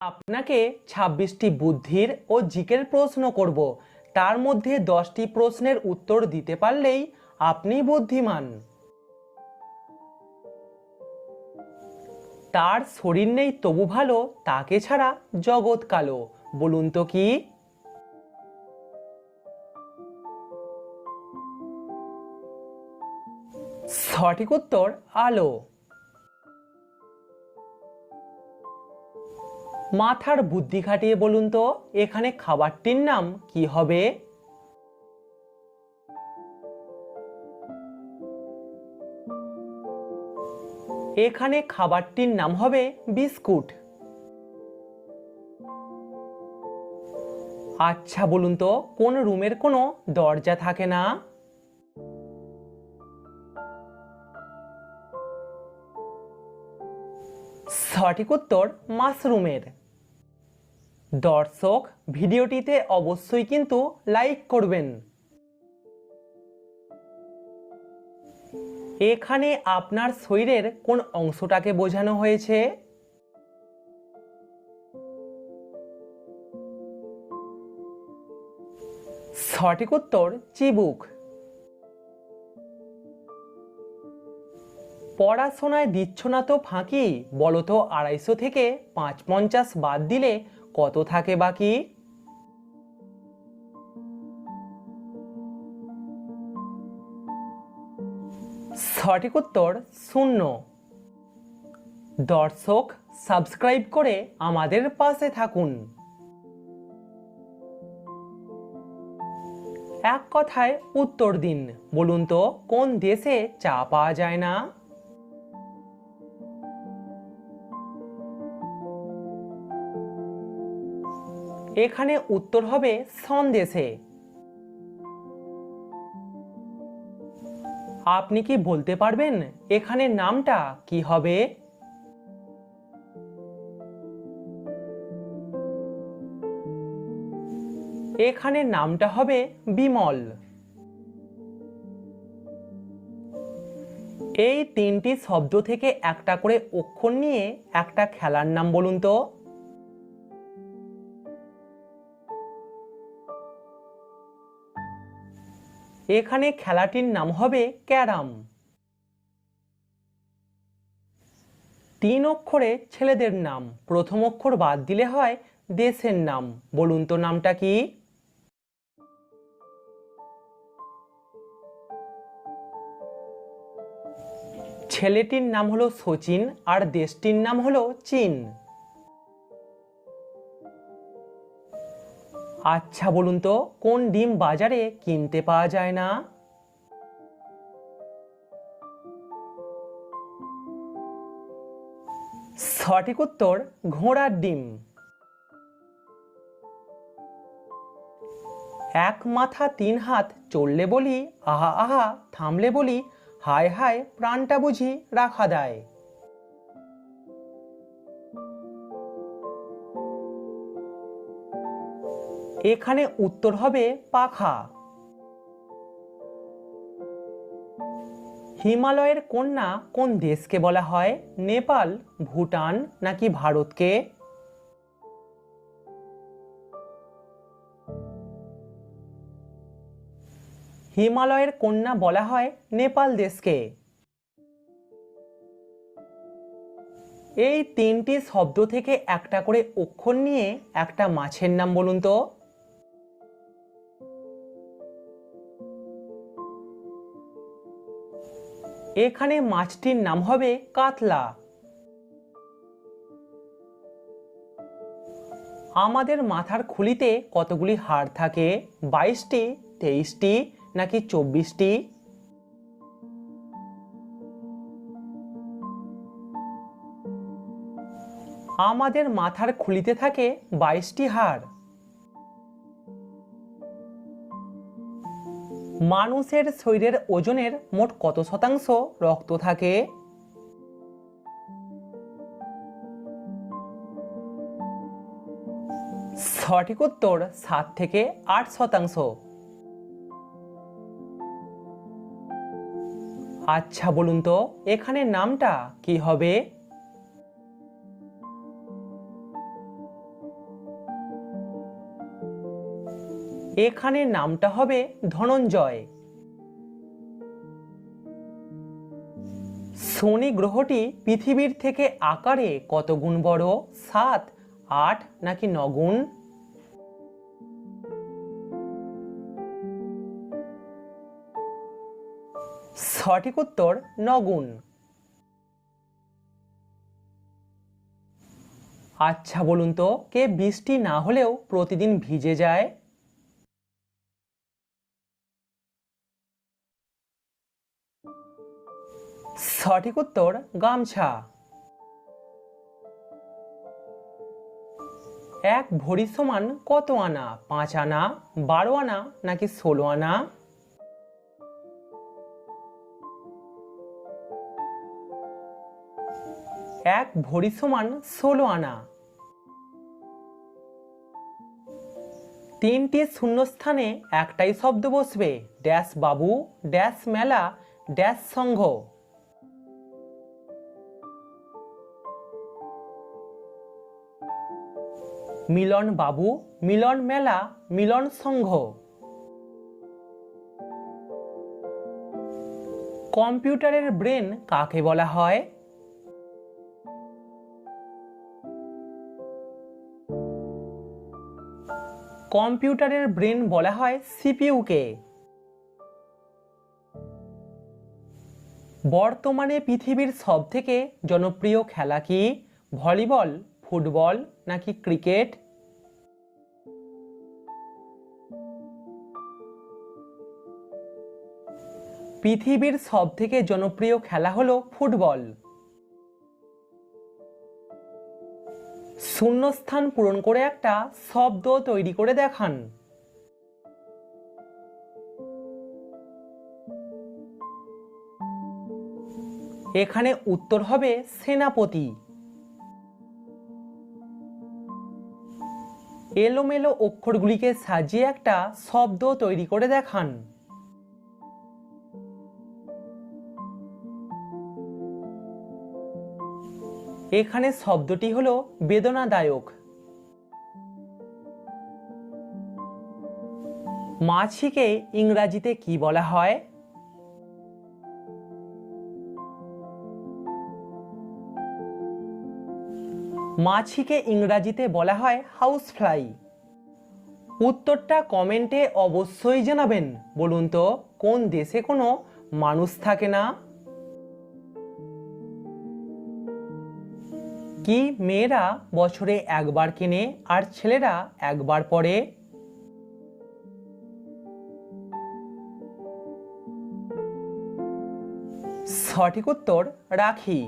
আপনাকে ২৬টি বুদ্ধির ও জিকের প্রশ্ন করব। তার মধ্যে 10টি প্রশ্নের উত্তর দিতে পারলেই আপনি বুদ্ধিমান। তার শরীর নেই তবু ভালো, তাকে ছাড়া জগৎ কালো। বলুন তো কি? সঠিক উত্তর আলো। মাথার বুদ্ধি খাটিয়ে বলুন তো এখানে খাবারটির নাম কি হবে? এখানে খাবারটির নাম হবে বিস্কুট। আচ্ছা বলুন তো কোন রুমের কোনো দরজা থাকে না? সঠিক উত্তর মাশরুমের। দর্শক, ভিডিওটিতে অবশ্যই কিন্তু লাইক করবেন। এখানে আপনার শরীরের কোন অংশটাকে বোঝানো হয়েছে? সঠিক উত্তর চিবুক। পড়াশোনায় দিচ্ছ না তো ফাঁকি, বলো তো 250 থেকে 550 বাদ দিলে কত থাকে বাকি? সঠিক উত্তর 0। দর্শক, সাবস্ক্রাইব করে আমাদের পাশে থাকুন। এক কথায় উত্তর দিন। বলুন তো কোন দেশে চা পাওয়া যায় না? এখানে উত্তর হবে সন্দেশে। আপনি কি বলতে পারবেন এখানে নামটা কি হবে? এখানে নামটা হবে বিমল। এই 3টি শব্দ থেকে একটা করে অক্ষর নিয়ে একটা খেলার নাম বলুন তো। এখানে খেলাটির নাম হবে ক্যারাম। 3 অক্ষরে ছেলেদের নাম, প্রথম অক্ষর বাদ দিলে হয় দেশের নাম। বলুন তো নামটা কি? ছেলেটির নাম হলো শচীন আর দেশটির নাম হলো চীন। আচ্ছা বলুন তো কোন ডিম বাজারে কিনতে পাওয়া যায় না? সঠিক উত্তর ঘোড়ার ডিম। এক মাথা 3 হাত চললে বলি আহা আহা, থামলে বলি হায় হায়, প্রাণটা বুঝি রাখা দায়। এখানে উত্তর হবে পাখা। হিমালয়ের কন্যা কোন দেশকে বলা হয়? নেপাল, ভুটান নাকি ভারতকে? হিমালয়ের কন্যা বলা হয় নেপাল দেশকে। এই 3টি শব্দ থেকে একটা করে অক্ষর নিয়ে একটা মাছের নাম বলুন তো। এখানে মাছটির নাম হবে কাতলা। আমাদের মাথার খুলিতে কতগুলি হাড় থাকে? 22টি, 23টি নাকি 24টি? আমাদের মাথার খুলিতে থাকে 22টি হাড়। মানুষের শরীরের ওজনের মোট কত শতাংশ রক্ত থাকে? সঠিক উত্তর 7 থেকে 8 শতাংশ। আচ্ছা বলুন তো এখানে নামটা কি হবে? এখানে নামটা হবে ধনঞ্জয়। শনি গ্রহটি পৃথিবীর থেকে আকারে কত গুণ বড়? 7, 8 নাকি 9 গুণ? সঠিক উত্তর 9 গুণ। আচ্ছা বলুন তো, কে বৃষ্টি না হলেও প্রতিদিন ভিজে যায়? সঠিক উত্তর গামছা। এক ভরি সমান কত আনা? 5 আনা, 12 আনা নাকি 16 আনা? এক ভরি সমান 16 আনা। তিনটি শূন্যস্থানে একটাই শব্দ বসবে, ড্যাশ বাবু, ড্যাশ মেলা, ড্যাশ সংঘ। মিলন বাবু, মিলন মেলা, মিলন সংঘ। কম্পিউটারের ব্রেন কাকে বলা হয়? কম্পিউটারের ব্রেন বলা হয় সিপিইউকে। বর্তমানে পৃথিবীর সবথেকে জনপ্রিয় খেলা কি? ভলিবল, ফুটবল নাকি ক্রিকেট? পৃথিবীর সবথেকে জনপ্রিয় খেলা হলো ফুটবল। শূন্যস্থান পূরণ করে একটা শব্দ তৈরি করে দেখান। এখানে উত্তর হবে সেনাপতি। এলোমেলো অক্ষরগুলিকে সাজিয়ে একটা শব্দ তৈরি করে দেখান। এখানে শব্দটি হলো বেদনাদায়ক। মাছিকে ইংরাজিতে কি বলা হয়? মাছিকে ইংরাজিতে বলা হয় হাউস ফ্লাই। উত্তরটা কমেন্টে অবশ্যই জানাবেন। বলুন তো, কোন দেশে কোনো মানুষ থাকে না? কি মেয়েরা বছরে একবার কেনে আর ছেলেরা একবার পরে? সঠিক উত্তর রাখি।